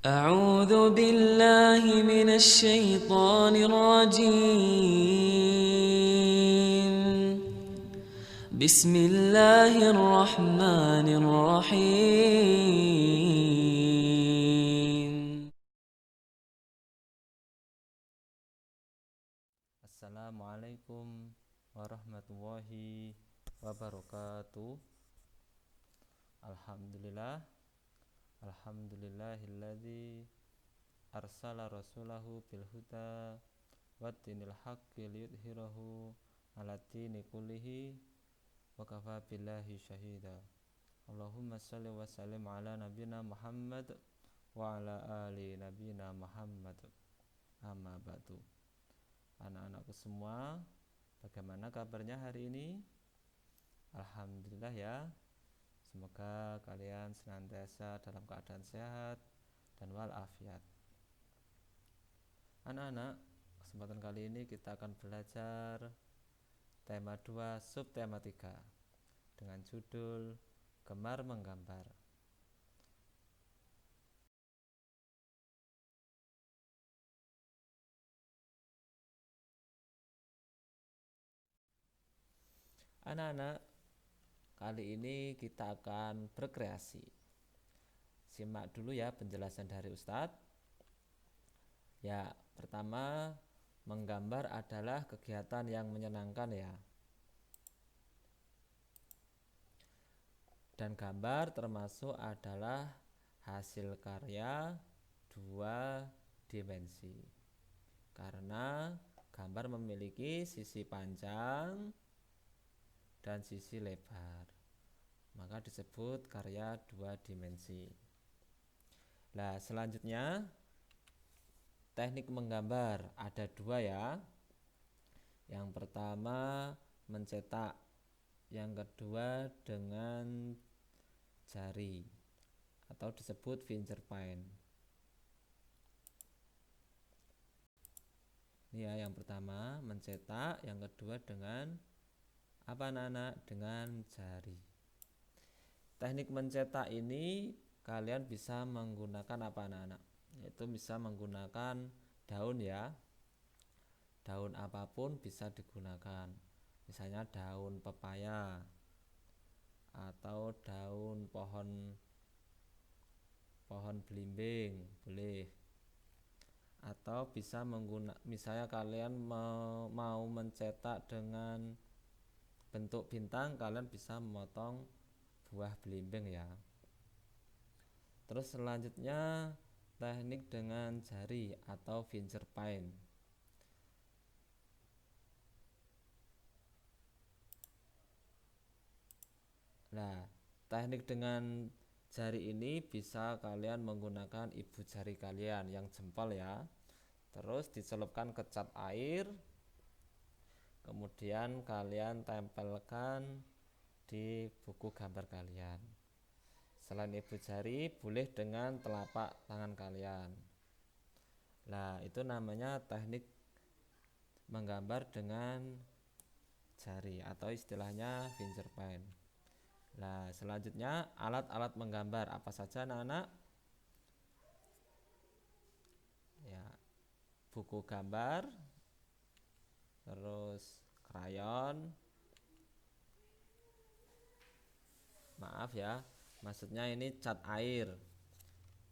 أعوذ بالله من الشيطان الرجيم. بسم الله الرحمن الرحيم. Assalamualaikum warahmatullahi wabarakatuh. Alhamdulillah, alhamdulillahilladzi arsala rasulahu bil huda waddinil haqqi liyudhhirahu 'ala dini kullihi wa kafa billahi syahida. Allahumma shalli wa sallim ala nabiyyina Muhammad wa ala ali nabiyyina Muhammad. Amma ba'du. Anak-anakku semua, bagaimana kabarnya hari ini? Alhamdulillah ya. Semoga kalian senantiasa dalam keadaan sehat dan walafiat. Anak-anak, kesempatan kali ini kita akan belajar tema 2 subtema 3 dengan judul Gemar Menggambar. Anak-anak, kali ini kita akan berkreasi. Simak dulu ya penjelasan dari Ustadz. Ya, pertama, menggambar adalah kegiatan yang menyenangkan ya. Dan gambar termasuk adalah hasil karya 2 dimensi. Karena gambar memiliki sisi panjang dan sisi lebar, maka disebut karya 2 dimensi. Nah, selanjutnya teknik menggambar ada 2 ya. Yang pertama mencetak, yang kedua dengan jari atau disebut fingerprint. Ini ya, yang pertama mencetak, yang kedua dengan apa anak-anak? Dengan jari. Teknik mencetak ini kalian bisa menggunakan apa anak-anak? Yaitu bisa menggunakan daun ya. Daun apapun bisa digunakan. Misalnya daun pepaya atau daun pohon belimbing boleh. Atau bisa misalnya kalian mau mencetak dengan bentuk bintang, kalian bisa memotong buah belimbing ya. Terus selanjutnya teknik dengan jari atau fingerprint. Nah, teknik dengan jari ini bisa kalian menggunakan ibu jari kalian yang jempol ya. Terus dicelupkan ke cat air, kemudian kalian tempelkan di buku gambar kalian. Selain ibu jari, boleh dengan telapak tangan kalian. Nah, itu namanya teknik menggambar dengan jari atau istilahnya fingerprint. Nah, selanjutnya alat-alat menggambar apa saja anak-anak? Ya, buku gambar, terus krayon. Maaf ya, maksudnya ini cat air.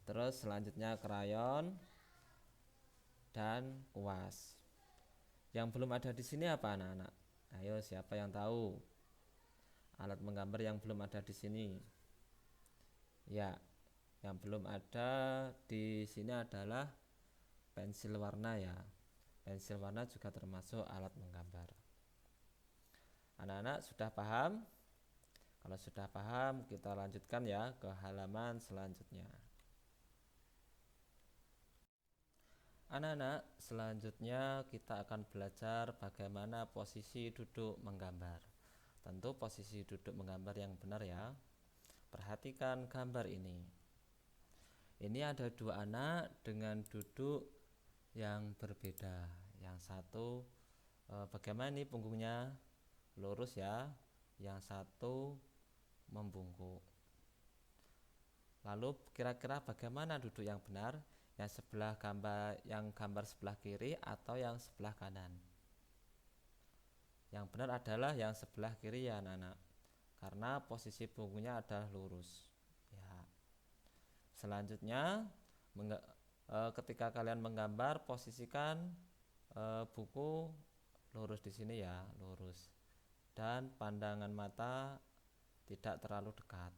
Terus selanjutnya krayon dan kuas. Yang belum ada di sini apa anak-anak? Ayo, siapa yang tahu? Alat menggambar yang belum ada di sini. Ya, yang belum ada di sini adalah pensil warna ya. Pensil warna juga termasuk alat menggambar. Anak-anak sudah paham? Kalau sudah paham, kita lanjutkan ya ke halaman selanjutnya. Anak-anak, selanjutnya kita akan belajar bagaimana posisi duduk menggambar. Tentu posisi duduk menggambar yang benar ya. Perhatikan gambar ini. Ini ada 2 anak dengan duduk yang berbeda. Yang satu bagaimana nih punggungnya? Lurus ya. Yang satu membungkuk. Lalu kira-kira bagaimana duduk yang benar? Yang gambar sebelah kiri atau yang sebelah kanan? Yang benar adalah yang sebelah kiri ya anak-anak, karena posisi bukunya adalah lurus. Ya. Selanjutnya, ketika kalian menggambar, posisikan buku lurus di sini ya, lurus. Dan pandangan mata tidak terlalu dekat.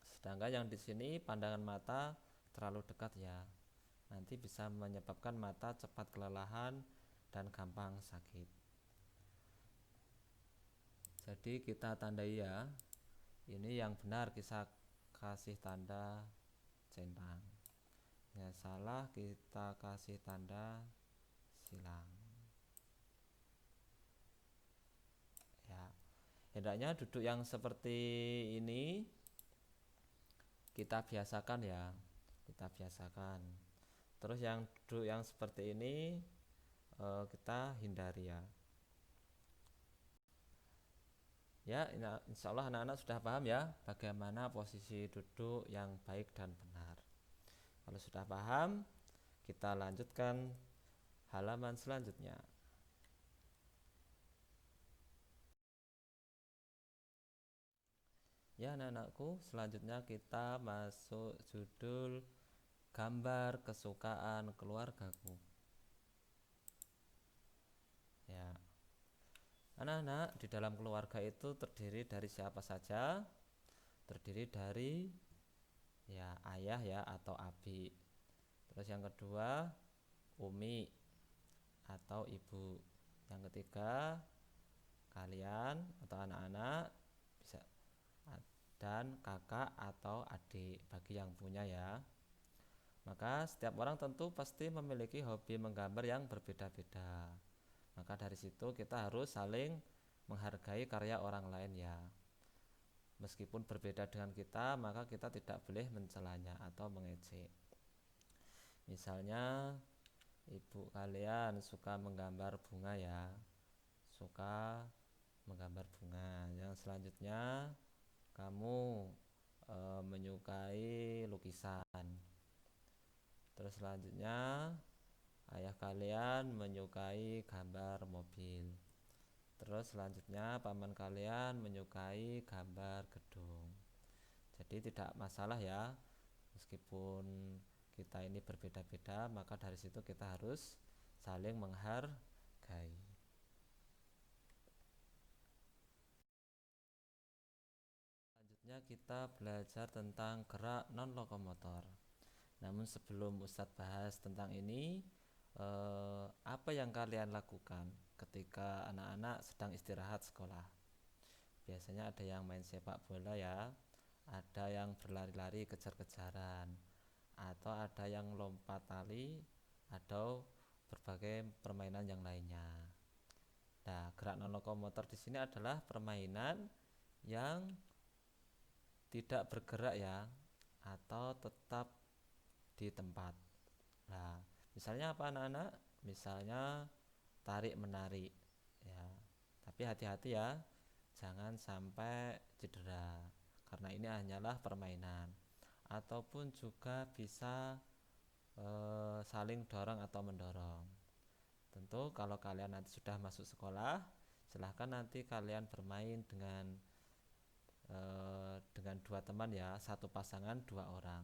Sedangkan yang di sini pandangan mata terlalu dekat ya. Nanti bisa menyebabkan mata cepat kelelahan dan gampang sakit. Jadi kita tandai ya. Ini yang benar kita kasih tanda centang. Yang salah kita kasih tanda silang. Ya. Hendaknya duduk yang seperti ini kita biasakan ya. Kita biasakan. Terus yang duduk yang seperti ini kita hindari ya. Ya, insya Allah anak-anak sudah paham ya bagaimana posisi duduk yang baik dan benar. Kalau sudah paham, kita lanjutkan halaman selanjutnya. Ya anak-anakku, selanjutnya kita masuk judul gambar kesukaan keluargaku. Ya. Anak-anak, di dalam keluarga itu terdiri dari siapa saja? Terdiri dari ya ayah ya atau abi. Terus yang kedua umi atau ibu. Yang ketiga kalian atau anak-anak bisa, dan kakak atau adik bagi yang punya ya. Maka setiap orang tentu pasti memiliki hobi menggambar yang berbeda-beda. Maka dari situ kita harus saling menghargai karya orang lain ya. Meskipun berbeda dengan kita, maka kita tidak boleh mencelanya atau mengejek. Misalnya ibu kalian suka menggambar bunga ya, suka menggambar bunga. Yang selanjutnya kamu menyukai lukisan. Terus selanjutnya ayah kalian menyukai gambar mobil. Terus selanjutnya paman kalian menyukai gambar gedung. Jadi tidak masalah ya, meskipun kita ini berbeda-beda, maka dari situ kita harus saling menghargai. Selanjutnya kita belajar tentang gerak non lokomotor. Namun sebelum Ustadz bahas tentang ini, apa yang kalian lakukan ketika anak-anak sedang istirahat sekolah? Biasanya ada yang main sepak bola ya, ada yang berlari-lari kejar-kejaran, atau ada yang lompat tali, atau berbagai permainan yang lainnya. Nah, gerak non lokomotor di sini adalah permainan yang tidak bergerak ya, atau tetap di tempat. Nah, misalnya apa anak-anak? Misalnya tarik menarik ya. Tapi hati-hati ya, jangan sampai cedera, karena ini hanyalah permainan. Ataupun juga bisa saling dorong atau mendorong. Tentu kalau kalian nanti sudah masuk sekolah, silahkan nanti kalian bermain dengan dua teman ya, satu pasangan 2 orang.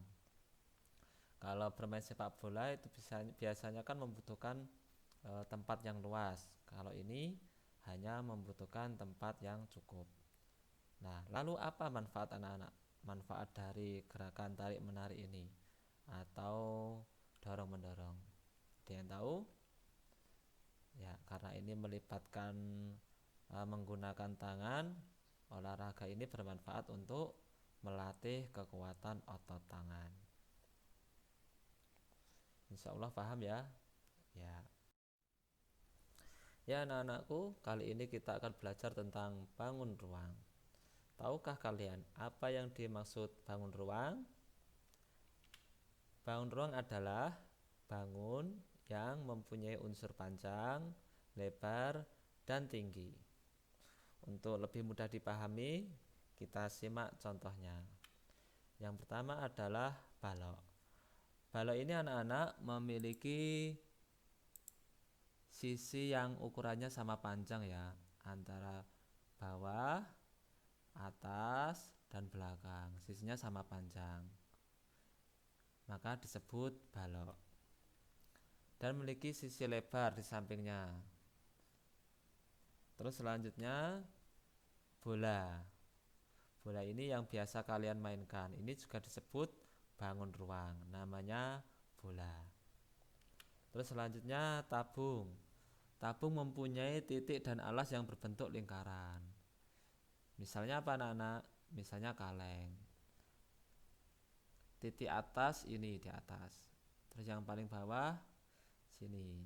Kalau bermain sepak bola itu biasanya kan membutuhkan tempat yang luas. Kalau ini hanya membutuhkan tempat yang cukup. Nah, lalu apa manfaat anak-anak? Manfaat dari gerakan tarik menarik ini atau dorong mendorong? Ada yang tahu? Ya, karena ini melibatkan menggunakan tangan, olahraga ini bermanfaat untuk melatih kekuatan otot tangan. Insya Allah paham ya? Ya. Ya anak-anakku, kali ini kita akan belajar tentang bangun ruang. Tahukah kalian apa yang dimaksud bangun ruang? Bangun ruang adalah bangun yang mempunyai unsur panjang, lebar, dan tinggi. Untuk lebih mudah dipahami, kita simak contohnya. Yang pertama adalah balok. Balok ini anak-anak memiliki sisi yang ukurannya sama panjang ya, antara bawah, atas, dan belakang. Sisinya sama panjang, maka disebut balok. Dan memiliki sisi lebar di sampingnya. Terus selanjutnya bola. Bola ini yang biasa kalian mainkan. Ini juga disebut bangun ruang. Namanya bola. Terus selanjutnya tabung. Tabung mempunyai titik dan alas yang berbentuk lingkaran. Misalnya apa anak-anak? Misalnya kaleng. Titik atas ini di atas. Terus yang paling bawah sini.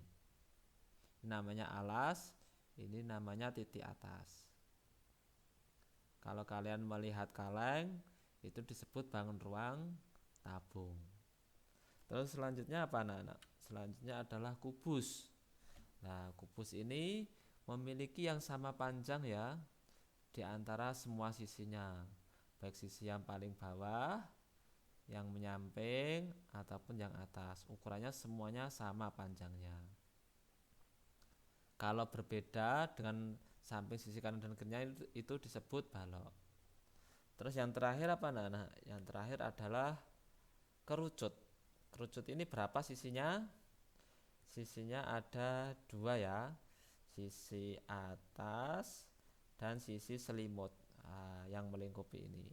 Ini namanya alas. Ini namanya titik atas. Kalau kalian melihat kaleng, itu disebut bangun ruang tabung. Terus selanjutnya apa anak-anak? Selanjutnya adalah kubus. Nah, kubus ini memiliki yang sama panjang ya, di antara semua sisinya. Baik sisi yang paling bawah, yang menyamping, ataupun yang atas. Ukurannya semuanya sama panjangnya. Kalau berbeda dengan samping sisi kanan dan kirinya itu disebut balok. Terus yang terakhir apa anak-anak? Yang terakhir adalah kerucut. Kerucut ini berapa sisinya? Sisinya ada 2 ya. Sisi atas dan sisi selimut yang melingkupi ini.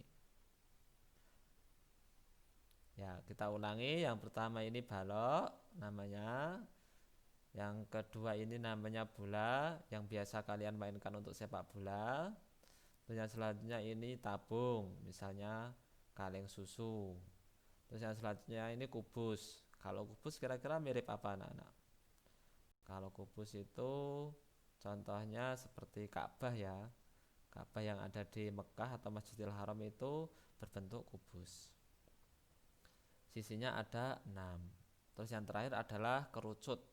Ya, kita ulangi. Yang pertama ini balok namanya. Yang kedua ini namanya bola yang biasa kalian mainkan untuk sepak bola. Terus yang selanjutnya ini tabung, misalnya kaleng susu. Terus yang selanjutnya ini kubus. Kalau kubus kira-kira mirip apa anak-anak? Kalau kubus itu contohnya seperti Ka'bah ya. Ka'bah yang ada di Mekah atau Masjidil Haram itu berbentuk kubus. Sisinya ada 6. Terus yang terakhir adalah kerucut.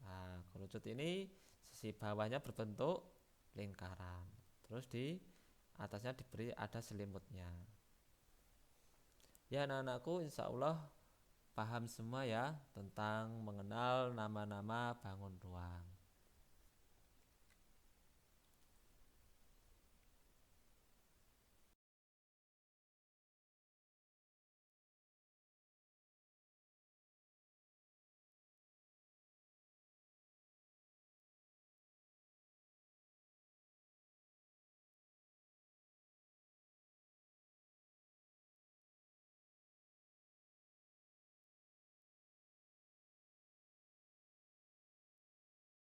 Nah, kerucut ini sisi bawahnya berbentuk lingkaran. Terus di atasnya diberi ada selimutnya. Ya anak-anakku, insya Allah paham semua ya tentang mengenal nama-nama bangun ruang.